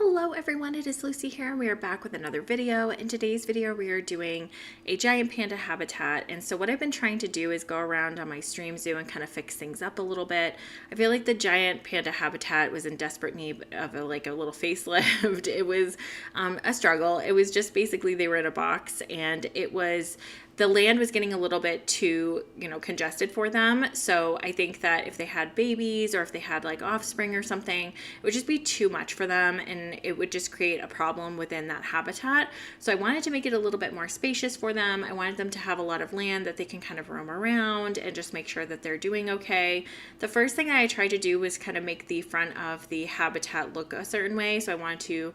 Hello everyone, it is Lucy here and we are back with another video. In today's video we are doing a giant panda habitat, and so what I've been trying to do is go around on my stream zoo and kind of fix things up a little bit. I feel like the giant panda habitat was in desperate need of a little facelift. It was a struggle. It was just basically they were in a box and the land was getting a little bit too, congested for them. So I think that if they had babies or if they had like offspring or something, it would just be too much for them and it would just create a problem within that habitat. So I wanted to make it a little bit more spacious for them. I wanted them to have a lot of land that they can kind of roam around and just make sure that they're doing okay. The first thing I tried to do was kind of make the front of the habitat look a certain way. So I wanted to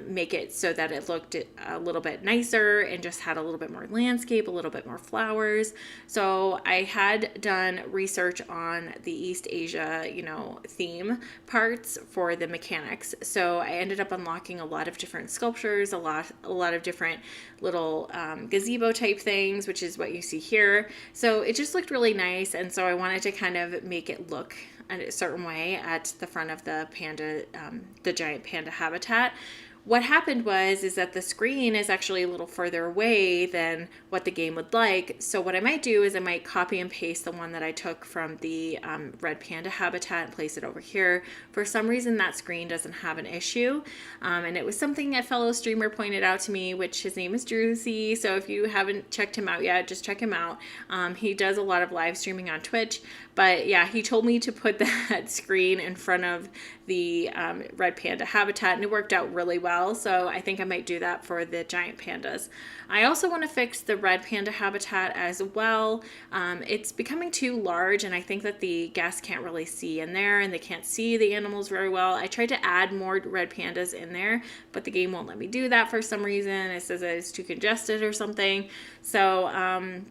make it so that it looked a little bit nicer and just had a little bit more landscape, a little bit more flowers. So I had done research on the East Asia, theme parts for the mechanics. So I ended up unlocking a lot of different sculptures, a lot of different little gazebo type things, which is what you see here. So it just looked really nice. And so I wanted to kind of make it look a certain way at the front of the the giant panda habitat. What happened is that the screen is actually a little further away than what the game would like. So what I might do is I might copy and paste the one that I took from the red panda habitat and place it over here. For some reason, that screen doesn't have an issue. And it was something a fellow streamer pointed out to me, which his name is Drewsy. So if you haven't checked him out yet, just check him out. He does a lot of live streaming on Twitch. But yeah, he told me to put that screen in front of the red panda habitat, and it worked out really well. So I think I might do that for the giant pandas. I also want to fix the red panda habitat as well. It's becoming too large, and I think that the guests can't really see in there, and they can't see the animals very well. I tried to add more red pandas in there, but the game won't let me do that for some reason. It says that it's too congested or something. So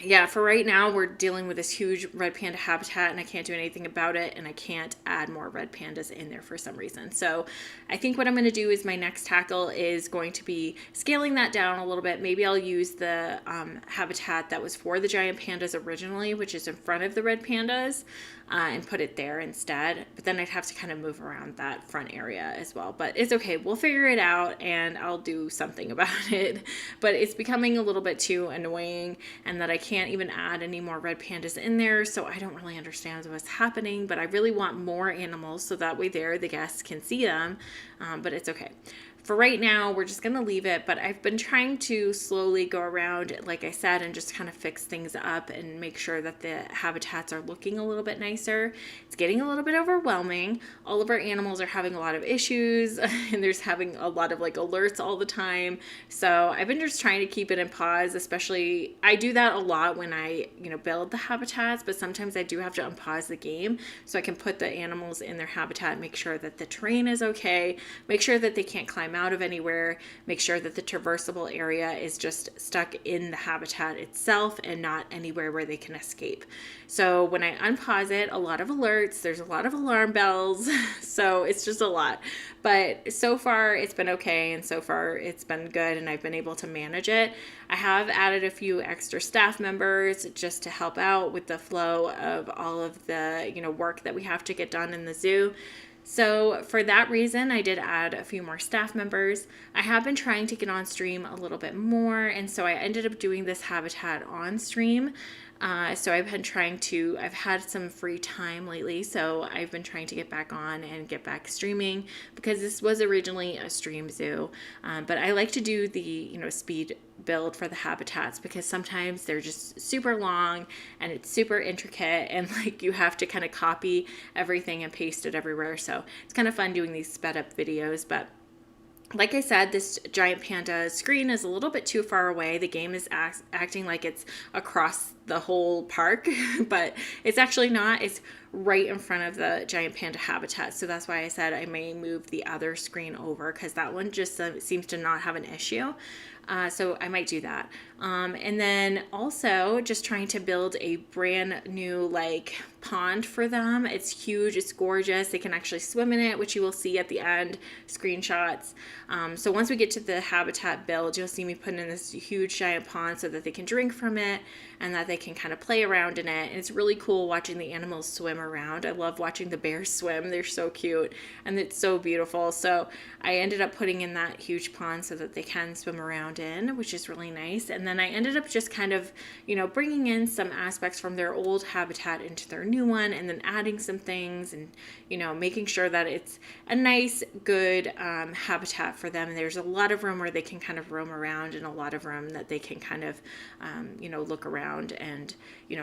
yeah, for right now, we're dealing with this huge red panda habitat and I can't do anything about it, and I can't add more red pandas in there for some reason. So I think what I'm going to do is my next tackle is going to be scaling that down a little bit. Maybe I'll use the habitat that was for the giant pandas originally, which is in front of the red pandas, and put it there instead. But then I'd have to kind of move around that front area as well. But it's okay. We'll figure it out and I'll do something about it. But it's becoming a little bit too annoying, and that I can't even add any more red pandas in there, so I don't really understand what's happening, but I really want more animals so that way the guests can see them, but it's okay. For right now, we're just going to leave it, but I've been trying to slowly go around, like I said, and just kind of fix things up and make sure that the habitats are looking a little bit nicer. It's getting a little bit overwhelming. All of our animals are having a lot of issues, and there's having a lot of alerts all the time. So I've been just trying to keep it in pause, especially I do that a lot when I, build the habitats, but sometimes I do have to unpause the game so I can put the animals in their habitat, make sure that the terrain is okay, make sure that they can't climb out of anywhere, make sure that the traversable area is just stuck in the habitat itself and not anywhere where they can escape. So when I unpause it, a lot of alerts, there's a lot of alarm bells, so it's just a lot. But so far it's been okay, and so far it's been good, and I've been able to manage it. I have added a few extra staff members just to help out with the flow of all of the work that we have to get done in the zoo. So for that reason, I did add a few more staff members. I have been trying to get on stream a little bit more, and so I ended up doing this habitat on stream. So I've had some free time lately, so I've been trying to get back on and get back streaming because this was originally a stream zoo. But I like to do the, speed build for the habitats because sometimes they're just super long and it's super intricate, and you have to kind of copy everything and paste it everywhere. So it's kind of fun doing these sped up videos, but like I said, this giant panda screen is a little bit too far away. The game is acting like it's across the whole park, but it's actually not. It's right in front of the giant panda habitat. So that's why I said I may move the other screen over, because that one just seems to not have an issue. So I might do that. And then also just trying to build a brand new pond for them. It's huge, it's gorgeous. They can actually swim in it, which you will see at the end screenshots. So once we get to the habitat build, you'll see me putting in this huge giant pond so that they can drink from it and that they they can kind of play around in it. And it's really cool watching the animals swim around. I love watching the bears swim. They're so cute and it's so beautiful. So I ended up putting in that huge pond so that they can swim around in, which is really nice. And then I ended up just kind of, bringing in some aspects from their old habitat into their new one, and then adding some things and, making sure that it's a nice, good habitat for them. And there's a lot of room where they can kind of roam around, and a lot of room that they can kind of, look around and,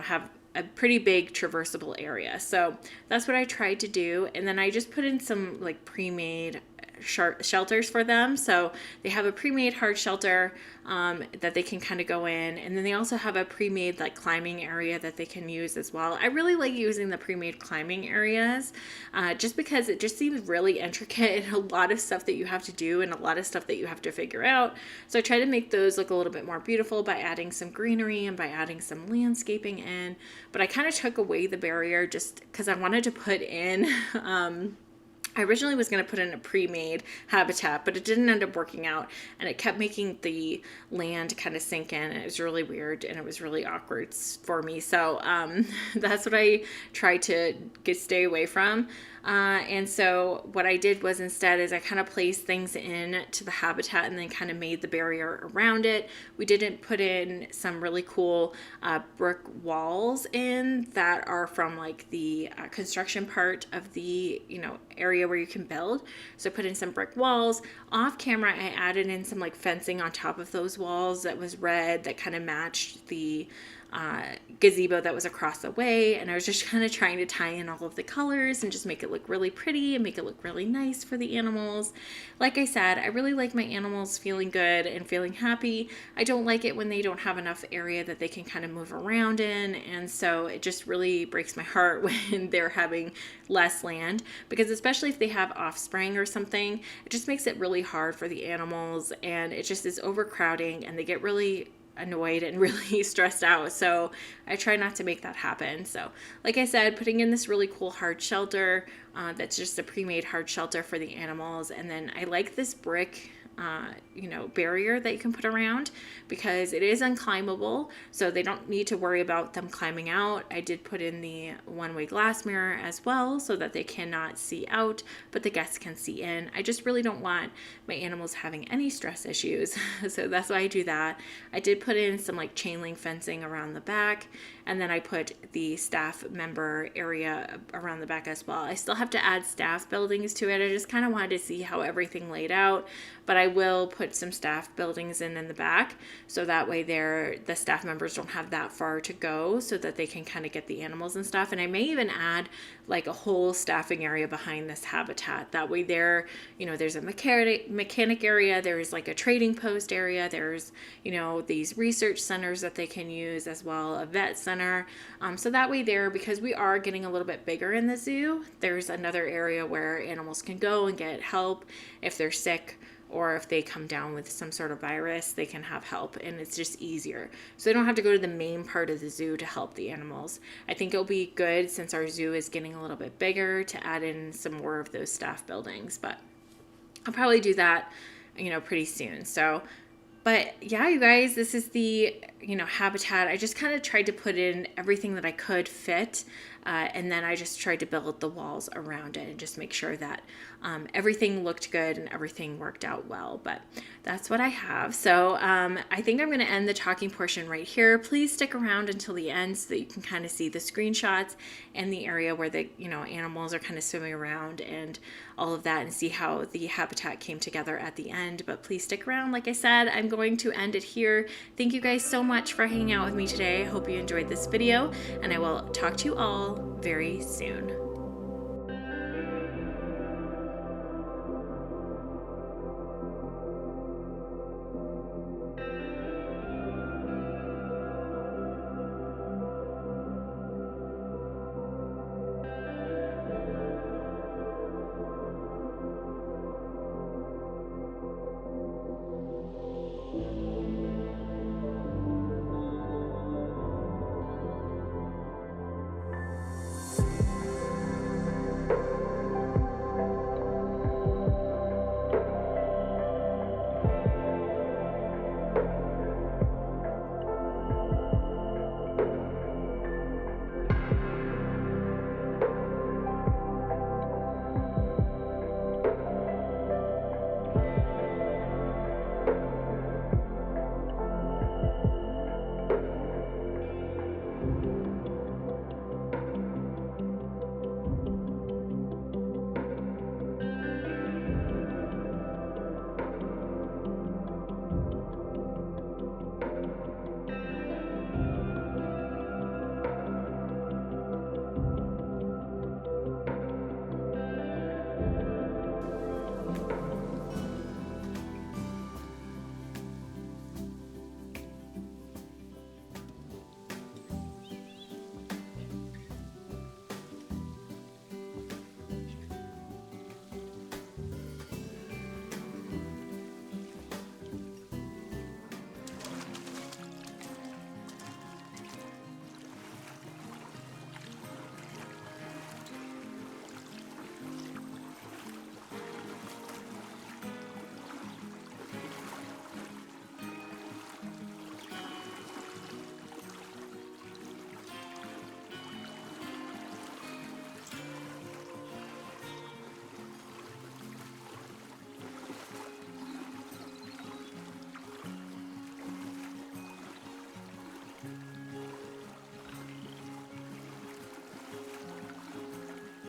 have a pretty big traversable area. So that's what I tried to do. And then I just put in some like pre-made shelters for them. So they have a pre-made hard shelter that they can kind of go in, and then they also have a pre-made like climbing area that they can use as well. I really like using the pre-made climbing areas just because it just seems really intricate and a lot of stuff that you have to do and a lot of stuff that you have to figure out. So I try to make those look a little bit more beautiful by adding some greenery and by adding some landscaping in. But I kind of took away the barrier just because I wanted to put in I originally was going to put in a pre-made habitat, but it didn't end up working out, and it kept making the land kind of sink in, and it was really weird and it was really awkward for me. So that's what I tried to stay away from. And so what I did was instead is I kind of placed things in to the habitat and then kind of made the barrier around it. We didn't put in some really cool brick walls in that are from like the construction part of the area where you can build. So I put in some brick walls. Off camera, I added in some like fencing on top of those walls that was red that kind of matched the gazebo that was across the way, and I was just kind of trying to tie in all of the colors and just make it look really pretty and make it look really nice for the animals. Like I said, I really like my animals feeling good and feeling happy. I don't like it when they don't have enough area that they can kind of move around in, and so it just really breaks my heart when they're having less land, because especially if they have offspring or something, it just makes it really hard for the animals, and it just is overcrowding and they get really annoyed and really stressed out. So I try not to make that happen. So like I said, putting in this really cool hard shelter that's just a pre-made hard shelter for the animals. And then I like this brick barrier that you can put around because it is unclimbable, so they don't need to worry about them climbing out. I did put in the one-way glass mirror as well so that they cannot see out, but the guests can see in. I just really don't want my animals having any stress issues, so that's why I do that. I did put in some like chain link fencing around the back, and then I put the staff member area around the back as well. I still have to add staff buildings to it. I just kind of wanted to see how everything laid out, but I will put some staff buildings in the back, so that way the staff members don't have that far to go, so that they can kind of get the animals and stuff. And I may even add like a whole staffing area behind this habitat. That way there's a mechanic area, there's like a trading post area, there's these research centers that they can use as well, a vet center. So that way because we are getting a little bit bigger in the zoo, there's another area where animals can go and get help if they're sick, or if they come down with some sort of virus, they can have help, and it's just easier. So they don't have to go to the main part of the zoo to help the animals. I think it'll be good, since our zoo is getting a little bit bigger, to add in some more of those staff buildings, but I'll probably do that, pretty soon. So, but yeah, you guys, this is the, habitat. I just kind of tried to put in everything that I could fit. And then I just tried to build the walls around it and just make sure that everything looked good and everything worked out well. But that's what I have. So I think I'm going to end the talking portion right here. Please stick around until the end so that you can kind of see the screenshots and the area where the animals are kind of swimming around and all of that, and see how the habitat came together at the end. But please stick around. Like I said, I'm going to end it here. Thank you guys so much for hanging out with me today. I hope you enjoyed this video, and I will talk to you all very soon.